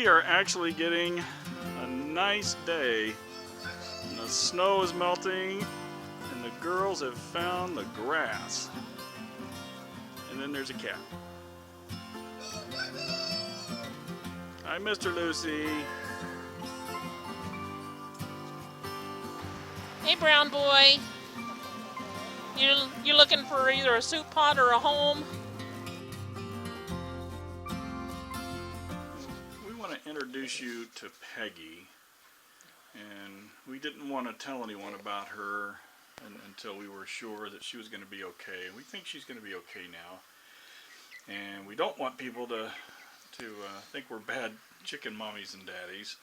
we are actually getting a nice day. And the snow is melting and the girls have found the grass. And then there's a cat. Hi, Mr. Lucy. Hey, brown boy. You looking for either a soup pot or a home? We want to introduce you to Peggy. And we didn't want to tell anyone about her until we were sure that she was going to be okay. We think she's going to be okay now. And we don't want people to think we're bad chicken mommies and daddies.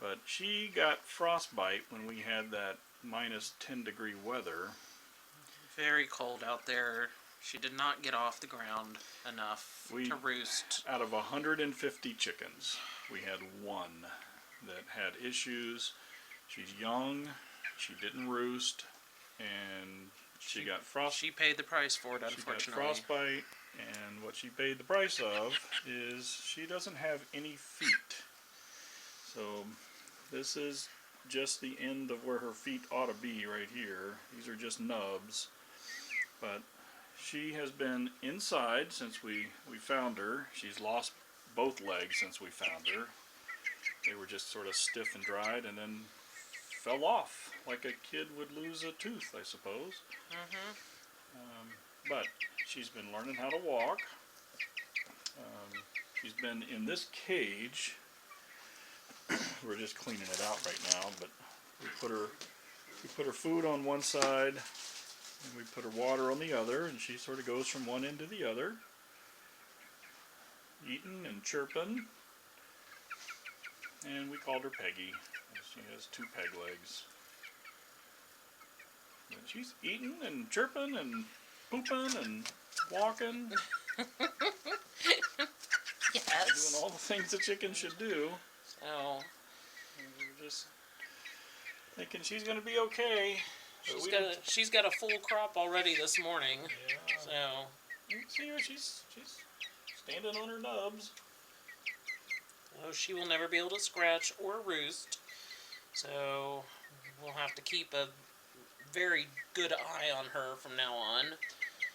But she got frostbite when we had that minus 10-degree weather. Very cold out there. She did not get off the ground enough to roost. Out of 150 chickens, we had one that had issues. She's young, she didn't roost, and she got frostbite. She paid the price for it, unfortunately. She got frostbite, and what she paid the price of is she doesn't have any feet. So this is just the end of where her feet ought to be right here. These are just nubs. But she has been inside since we found her. She's lost both legs since we found her. They were just sort of stiff and dried and then fell off like a kid would lose a tooth, I suppose. But she's been learning how to walk. She's been in this cage. We're just cleaning it out right now, but we put her food on one side and we put her water on the other, and she sort of goes from one end to the other, eating and chirping. And we called her Peggy. She has 2 peg legs. And she's eating and chirping and pooping and walking. Yes. Doing all the things a chicken should do. So we're just thinking she's going to be okay. She's got a full crop already this morning. Yeah. So you can see her. She's standing on her nubs. well, she will never be able to scratch or roost. So we'll have to keep a very good eye on her from now on.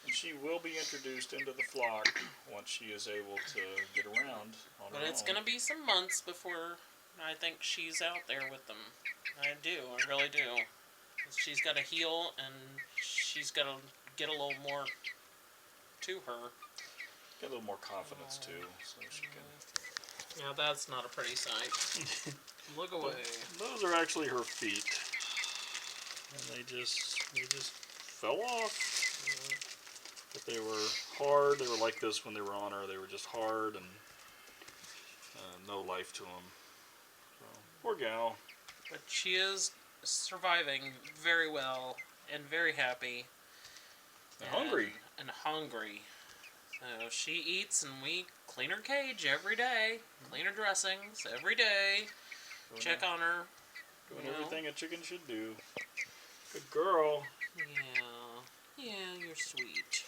And she will be introduced into the flock once she is able to get around on her own. But it's going to be some months before I think she's out there with them. I really do. She's got to heal, and she's got to get a little more to her. Get a little more confidence too, so she can. Now that's not a pretty sight. Look away. Those are actually her feet, and they just fell off. But they were hard. They were like this when they were on her. They were just hard and no life to them. So, poor gal. But she is surviving very well and very happy. And hungry. And hungry. So she eats, and we clean her cage every day. Clean her dressings every day. Check on her. Doing everything a chicken should do. Good girl. Yeah, you're sweet.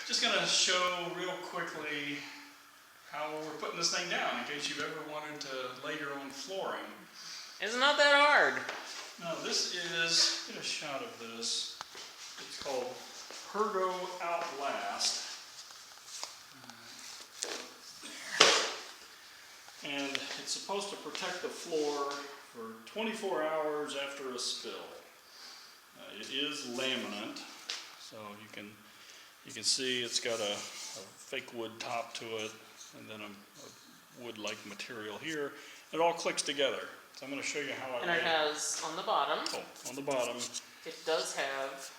Just going to show real quickly how we're putting this thing down in case you've ever wanted to lay your own flooring. It's not that hard. No, this is, get a shot of this. It's called Pergo Outlast. And it's supposed to protect the floor for 24 hours after a spill. It is laminate, so you can see it's got a fake wood top to it, and then a wood-like material here. It all clicks together. So I'm going to show you how I And it has on the bottom. Oh, on the bottom. It does have.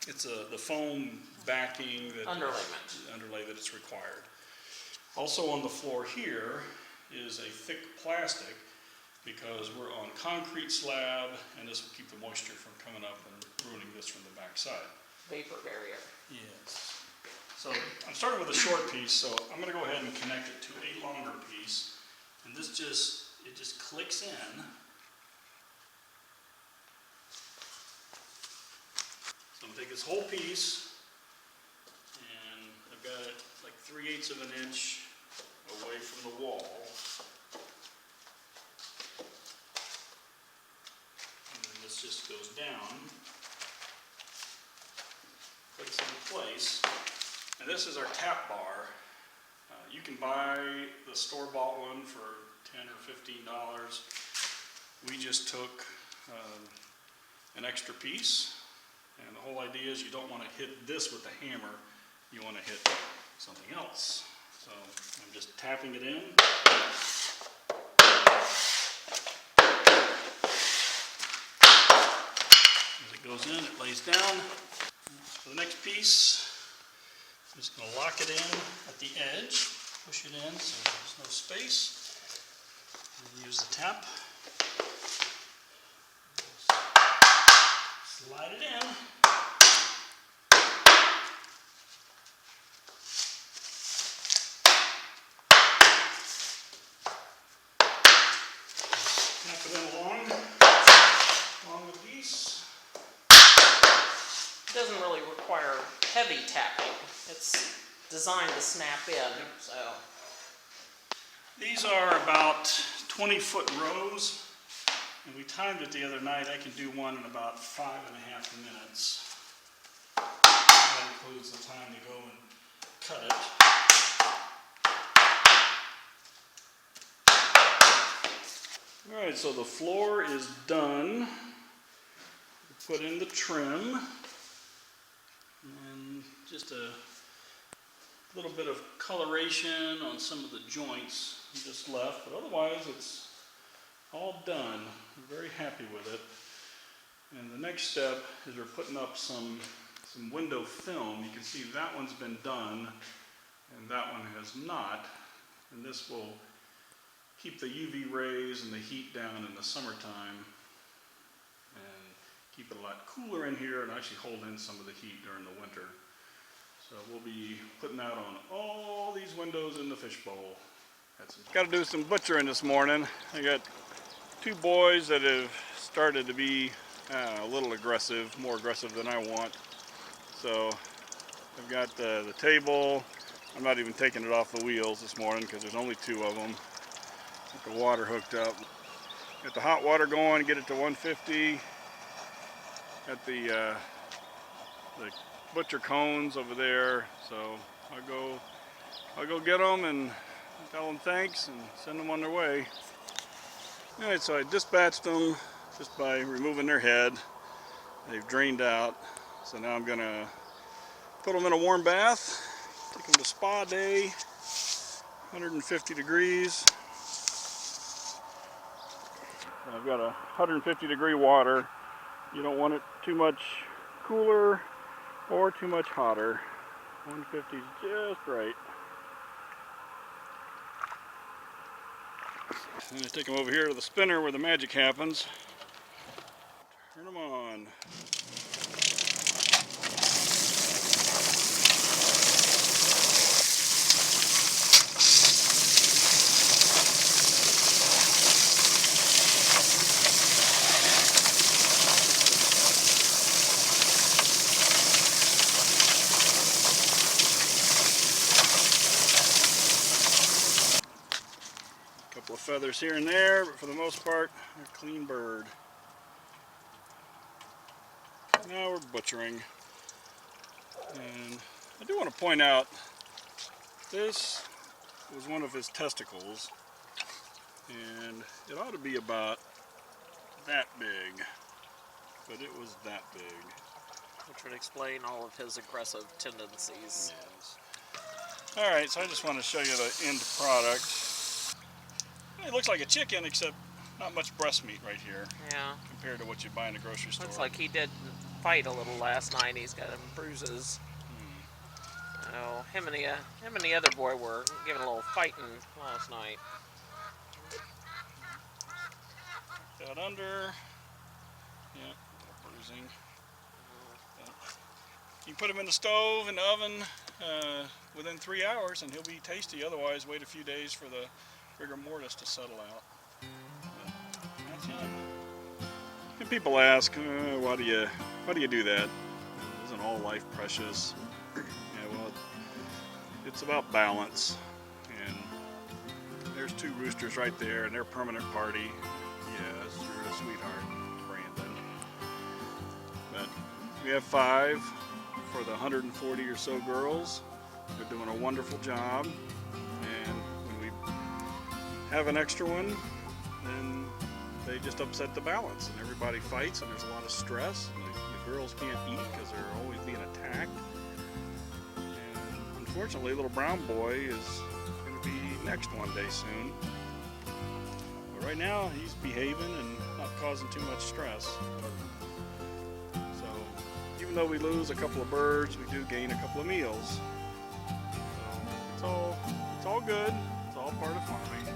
It's the foam backing that Underlayment. that it's required. Also on the floor here is a thick plastic because we're on concrete slab, and this will keep the moisture from coming up and ruining this from the back side. Vapor barrier. Yes. So I'm starting with a short piece, so I'm going to go ahead and connect it to a longer piece. And this just clicks in. So I'm going to take this whole piece, and I've got it like 3/8 of an inch away from the wall. And then this just goes down, clicks into place. And this is our tap bar. You can buy the store-bought one for $10 or $15. We just took an extra piece, and the whole idea is you don't want to hit this with a hammer, you want to hit something else. So I'm just tapping it in. As it goes in, it lays down. For the next piece, I'm just going to lock it in at the edge, push it in so there's no space, and use the tap. Slide it in. Tap it in along the piece. It doesn't really require heavy tapping. It's designed to snap in, so. These are about 20-foot rows, and we timed it the other night. I can do one in about 5.5 minutes. That includes the time to go and cut it. Alright, so the floor is done. We put in the trim, and just a little bit of coloration on some of the joints just left, but otherwise it's all done. I'm very happy with it. And the next step is we're putting up some window film. You can see that one's been done and that one has not. And this will keep the UV rays and the heat down in the summertime and keep it a lot cooler in here and actually hold in some of the heat during the winter. So we'll be putting that on all these windows in the fishbowl. Got to do some butchering this morning. I got two boys that have started to be a little aggressive, more aggressive than I want. So I've got the table. I'm not even taking it off the wheels this morning because there's only two of them. Got the water hooked up. Got the hot water going, get it to 150. Got the butcher cones over there. So I'll go get them and tell them thanks and send them on their way. Alright, so I dispatched them just by removing their head. They've drained out. So now I'm gonna put them in a warm bath, take them to spa day, 150 degrees. I've got 150 degree water. You don't want it too much cooler or too much hotter. 150 is just right. And I take them over here to the spinner where the magic happens. Turn them on. Couple of feathers here and there, but for the most part, they're a clean bird. Now we're butchering. And I do want to point out, this was one of his testicles, and it ought to be about that big, but it was that big. Which would explain all of his aggressive tendencies. Yes. Alright, so I just want to show you the end product. It looks like a chicken, except not much breast meat right here. Yeah. Compared to what you buy in a grocery store. Looks like he did fight a little last night. He's got bruises. Oh, him and the other boy were giving a little fighting last night. That under. Yeah, bruising. You can put him in the stove, in the oven, within 3 hours, and he'll be tasty. Otherwise, wait a few days for the rigor mortis to settle out. That's him. And people ask, why do you do that? Isn't all life precious? Yeah, well, it's about balance, and 2 roosters right there, and they're permanent party. Yes, you're a sweetheart, Brandon. But we have 5 for the 140 or so girls. They're doing a wonderful job. And when we have an extra one, then they just upset the balance, and everybody fights, and there's a lot of stress. And the girls can't eat because they're always being attacked. And unfortunately, little brown boy is going to be next one day soon. But right now, he's behaving and not causing too much stress. So even though we lose a couple of birds, we do gain a couple of meals. So it's all good. It's all part of farming.